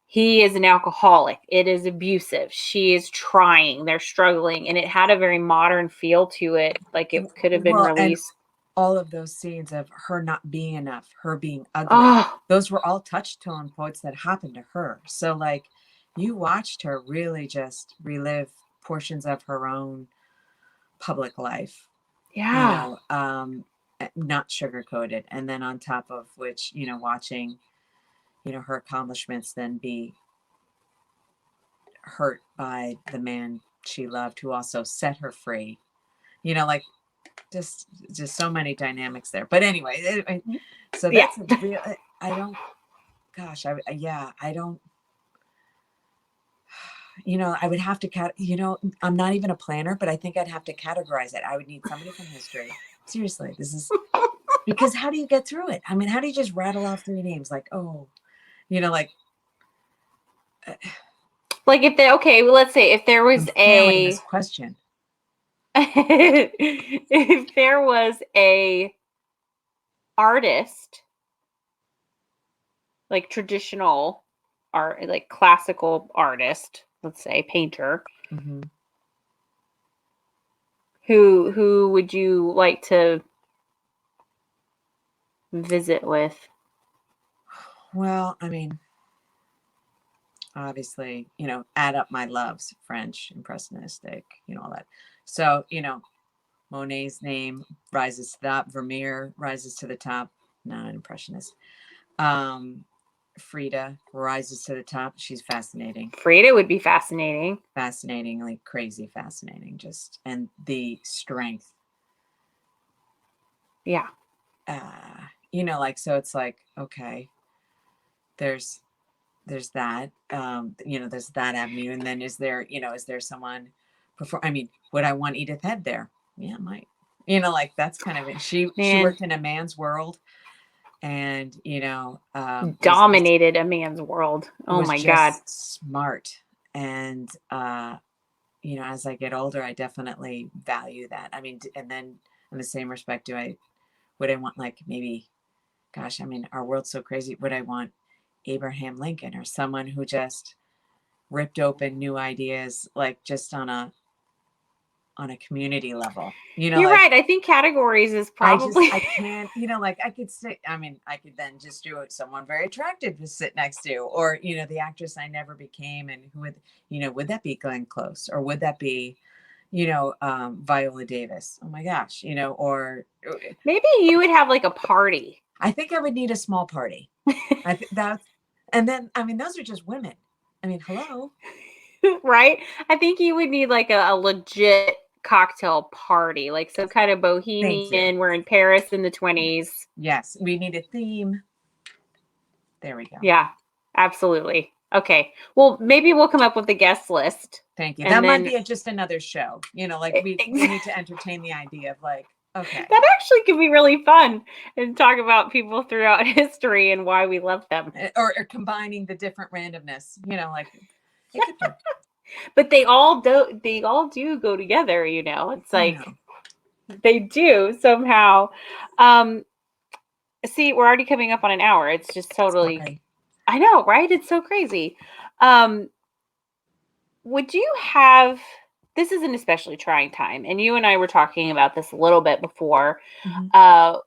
he is an alcoholic. It is abusive. She is trying. They're struggling, and it had a very modern feel to it. Like, it could have been released. all of those scenes of her not being enough, her being ugly, Oh, those were all touch tone points that happened to her. So like you watched her really just relive portions of her own public life, yeah. not sugar coated. And then on top of which, watching, her accomplishments then be hurt by the man she loved who also set her free, like just so many dynamics there. But anyway, so Yeah. that's a real, I don't, gosh, I don't, I would have to, I'm not even a planner, but I think I'd have to categorize it. I would need somebody from history. Seriously, this is, because how do you get through it? I mean, how do you just rattle off 3 names? Like, oh, like, Like if they okay, well, let's say if there was I'm failing this question. if there was a artist, like traditional art, like classical artist, let's say painter, Mm-hmm. who would you like to visit with? Well, I mean, obviously, add up my loves, French, Impressionistic, all that. So, Monet's name rises to the top. Vermeer rises to the top. Not an impressionist. Frida rises to the top. She's fascinating. Frida would be fascinating. Fascinatingly crazy, fascinating. Just and the strength. Yeah. So it's like, okay, there's that, there's that avenue. And then is there someone would I want Edith Head there? Yeah, I might. That's kind of it. She worked in a man's world and, dominated a man's world. Oh my God. Smart. And, as I get older, I definitely value that. I mean, and then in the same respect, would I want like maybe, gosh, I mean, our world's so crazy. Would I want Abraham Lincoln or someone who just ripped open new ideas, like just on a community level, You're right. I think categories is probably. I can't, I could say, I could then just do it. Someone very attractive to sit next to, or, the actress I never became. And who would that be Glenn Close? Or would that be, Viola Davis? Oh my gosh, or Maybe you would have like a party. I think I would need a small party. I think that's, and then, I mean, those are just women. I mean, hello. Right? I think you would need like a legit cocktail party, like some kind of bohemian. We're in Paris in the 20s. Yes, we need a theme. There we go. Yeah, absolutely. Okay. Well, maybe we'll come up with a guest list. Thank you. That might be just another show. Like we need to entertain the idea of like, okay. That actually could be really fun and talk about people throughout history and why we love them. Or combining the different randomness, like it could be. But they all do go together, It's like they do somehow. See, we're already coming up on an hour. It's just totally Sorry. I know, right? It's so crazy. Would you have this is an especially trying time, and you and I were talking about this a little bit before. Mm-hmm.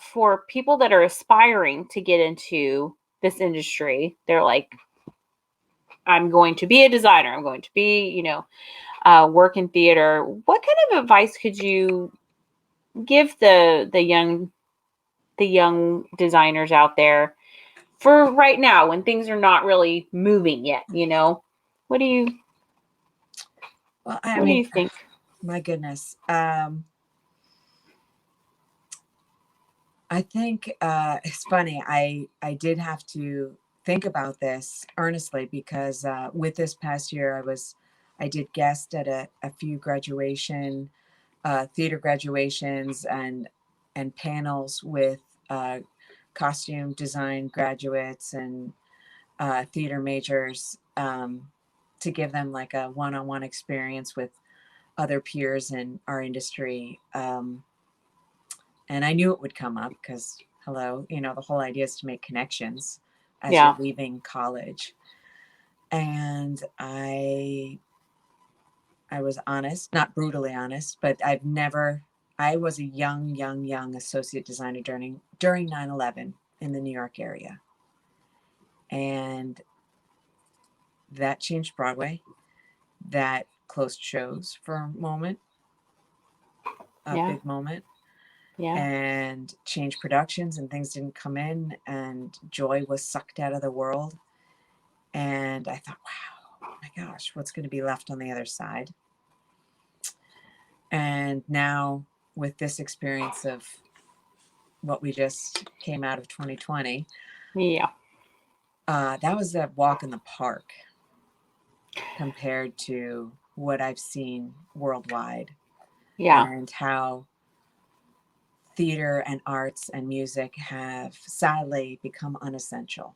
For people that are aspiring to get into this industry, they're like, I'm going to be a designer. I'm going to be, work in theater. What kind of advice could you give the young designers out there for right now when things are not really moving yet? What do you? Well, what do you think? My goodness. I think it's funny. I did have to think about this earnestly because with this past year, I did guest at a few theater graduations and panels with costume design graduates and theater majors to give them like a one-on-one experience with other peers in our industry. And I knew it would come up because, hello, the whole idea is to make connections as you're leaving college. And I was honest, not brutally honest, but I've never I was a young associate designer during 9/11 in the New York area. And that changed Broadway. That closed shows for a moment, a Yeah. big moment, Yeah. and changed productions, and things didn't come in, and joy was sucked out of the world. And I thought, wow, my gosh, what's going to be left on the other side? And now with this experience of what we just came out of 2020, Yeah. that was a walk in the park compared to what I've seen worldwide, Yeah. and how theater and arts and music have sadly become unessential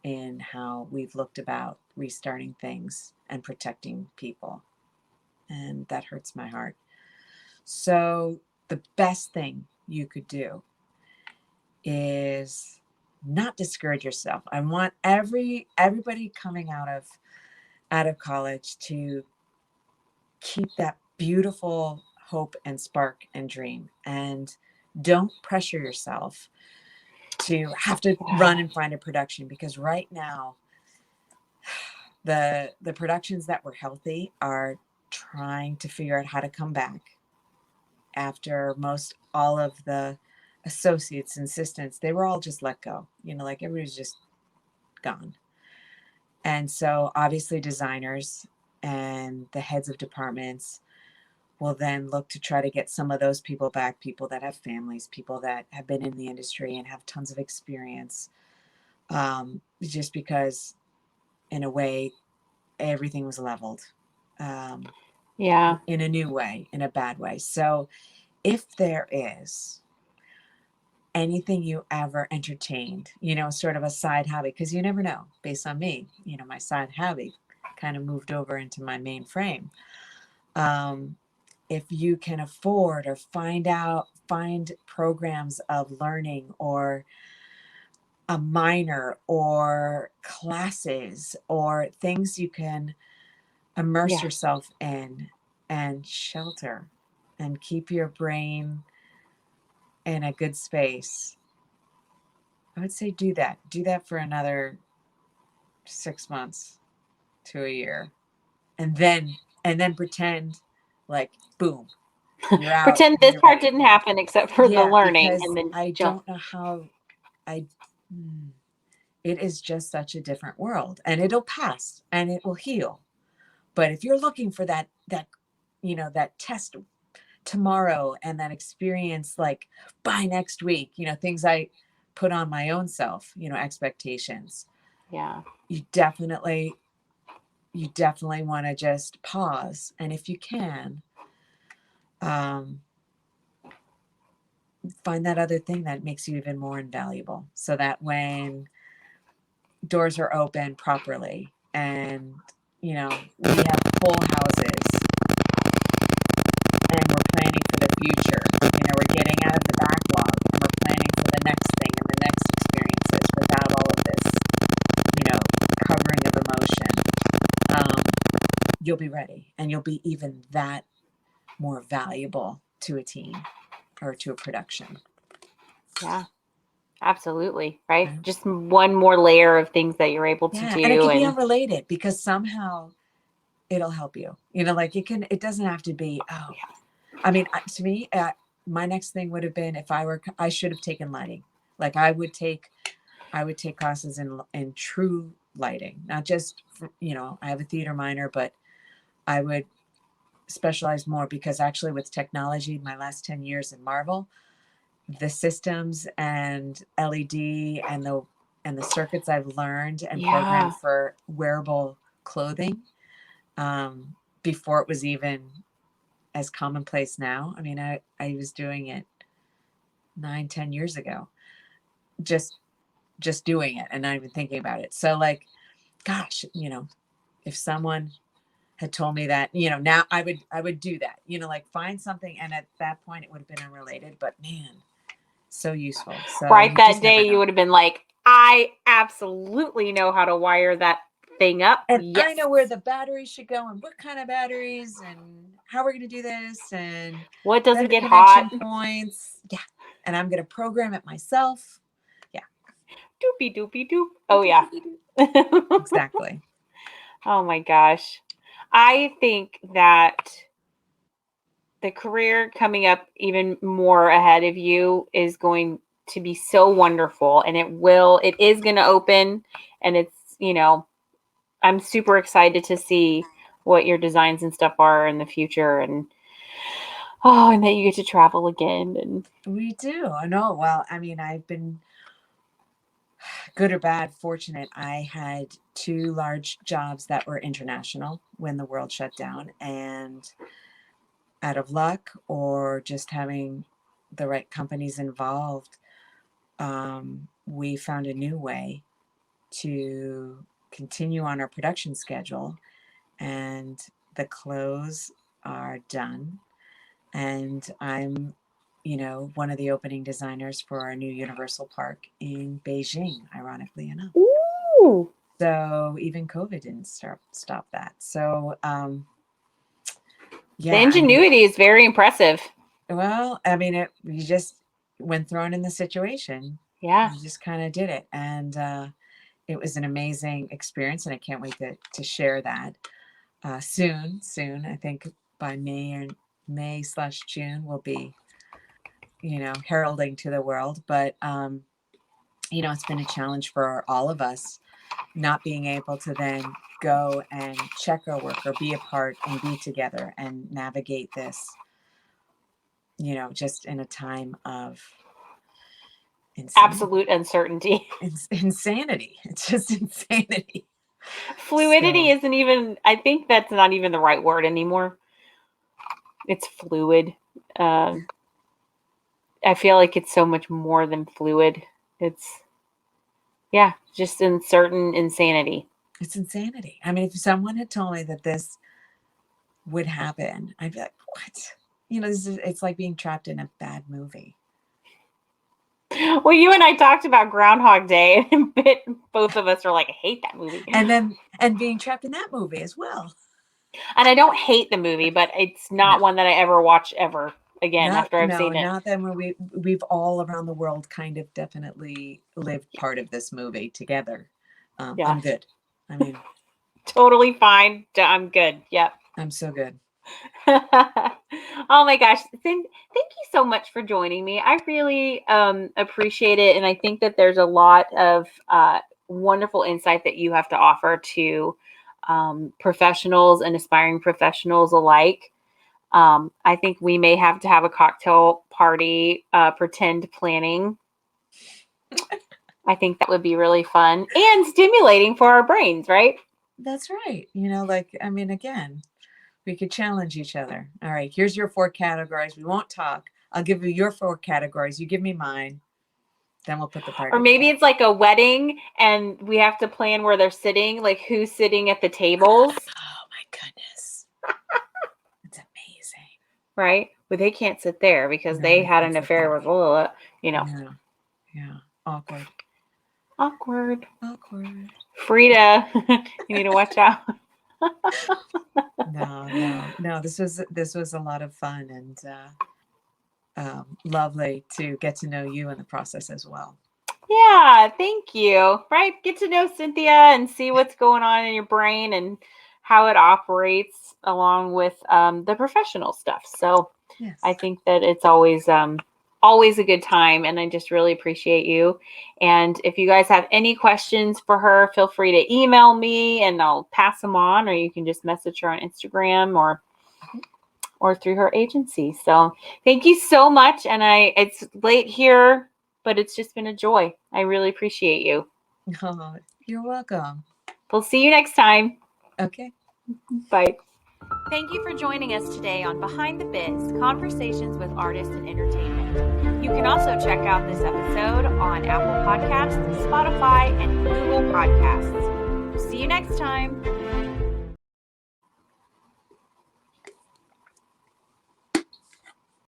in how we've looked about restarting things and protecting people. And that hurts my heart. So the best thing you could do is not discourage yourself. I want everybody coming out of college to keep that beautiful hope and spark and dream, and don't pressure yourself to have to run and find a production, because right now the productions that were healthy are trying to figure out how to come back after most all of the associates and assistants, they were all just let go, like everybody's just gone. And so obviously designers and the heads of departments will then look to try to get some of those people back, people that have families, people that have been in the industry and have tons of experience, just because in a way everything was leveled, Yeah. in a new way, in a bad way. So if there is anything you ever entertained, sort of a side hobby, because you never know, based on me, my side hobby kind of moved over into my main frame. If you can afford or find programs of learning, or a minor, or classes, or things you can immerse yourself in and shelter and keep your brain in a good space, I would say do that. Do that for another 6 months to a year. And then pretend like, boom, you're out. Pretend this You're part ready. didn't happen except for the Yeah, learning, because and then I jump. don't know how I it is just such a different world, and it'll pass and it will heal. But if you're looking for that that test tomorrow, and that experience like by next week, things I put on my own self, expectations, Yeah. you definitely want to just pause. And if you can, find that other thing that makes you even more invaluable, so that when doors are open properly, and we have full houses, and we're planning for the future, we're getting out of the backlog, and we're planning for the next thing and the next experiences, without all of this covering of emotion, you'll be ready, and you'll be even that more valuable to a team or to a production. Yeah. Absolutely. Right. Right? Just one more layer of things that you're able to Yeah, do. and it can be unrelated, because somehow it'll help you. Like it doesn't have to be. Oh, I mean, to me, my next thing would have been, if I should have taken lighting. Like I would take classes in true lighting, not just I have a theater minor, but I would specialize more, because actually with technology, my last 10 years in Marvel, the systems and LED and the circuits I've learned and programmed for wearable clothing, before it was even as commonplace now. I mean, I was doing it 9-10 years ago, just doing it and not even thinking about it. So like, gosh, if someone had told me that, now I would do that, like find something. And at that point it would have been unrelated, but man, so useful. So right you that just never day, know. you would have been like, I absolutely know how to wire that thing up. And Yes. I know where the batteries should go and what kind of batteries, and how we're going to do this and what doesn't get connection hot. points. Yeah. And I'm going to program it myself. Yeah. Doopy doopy doop. Oh yeah. Exactly. Oh my gosh. I think that the career coming up even more ahead of you is going to be so wonderful, and it is going to open, and it's, I'm super excited to see what your designs and stuff are in the future, and and that you get to travel again. And We do. I know. Well, I mean, I've been good or bad fortunate. I had 2 large jobs that were international when the world shut down, and out of luck or just having the right companies involved, we found a new way to continue on our production schedule, and the clothes are done, and I'm one of the opening designers for our new Universal Park in Beijing, ironically enough. ooh, So even COVID didn't stop that. So the yeah, ingenuity is very impressive. well, I mean, you just, when thrown in the situation, Yeah. you just kind of did it. And it was an amazing experience. And I can't wait to share that soon. I think by May/June, we'll be, heralding to the world. But, it's been a challenge for all of us not being able to then go and check our work or be a part and be together and navigate this, just in a time of Absolute uncertainty. insanity. It's just insanity. Fluidity So, isn't even, I think that's not even the right word anymore. It's fluid. I feel like it's so much more than fluid. It's, just uncertain insanity. it's insanity. I mean, if someone had told me that this would happen, I'd be like, what? It's like being trapped in a bad movie. Well, you and I talked about Groundhog Day, and both of us are like, I hate that movie. And being trapped in that movie as well. And I don't hate the movie, but it's not one that I ever watch ever again after I've seen it. Not that we've all around the world kind of definitely lived part of this movie together. I'm good. I mean, totally fine. I'm good. Yep. I'm so good. Oh my gosh. Thank you so much for joining me. I really appreciate it. And I think that there's a lot of wonderful insight that you have to offer to professionals and aspiring professionals alike. I think we may have to have a cocktail party, pretend planning. I think that would be really fun and stimulating for our brains, right? That's right. Again, we could challenge each other. All right, here's your 4 categories. We won't talk. I'll give you your 4 categories. You give me mine. Then we'll put the party Or maybe together. it's like a wedding and we have to plan where they're sitting, like who's sitting at the tables. Oh my goodness. It's amazing. Right? But they can't sit there because they had an affair with, Yeah. Awkward. Frida, you need to watch out. No. This was a lot of fun and lovely to get to know you in the process as well. Yeah, thank you. Right? Get to know Cynthia and see what's going on in your brain and how it operates along with the professional stuff. So yes. I think that it's always a good time, and I just really appreciate you. And if you guys have any questions for her, feel free to email me and I'll pass them on, or you can just message her on Instagram or through her agency. So thank you so much. And it's late here, but it's just been a joy. I really appreciate you. Oh, you're welcome. We'll see you next time. Okay. Bye. Thank you for joining us today on Behind the Biz, Conversations with Artists in Entertainment. You can also check out this episode on Apple Podcasts, Spotify, and Google Podcasts. See you next time.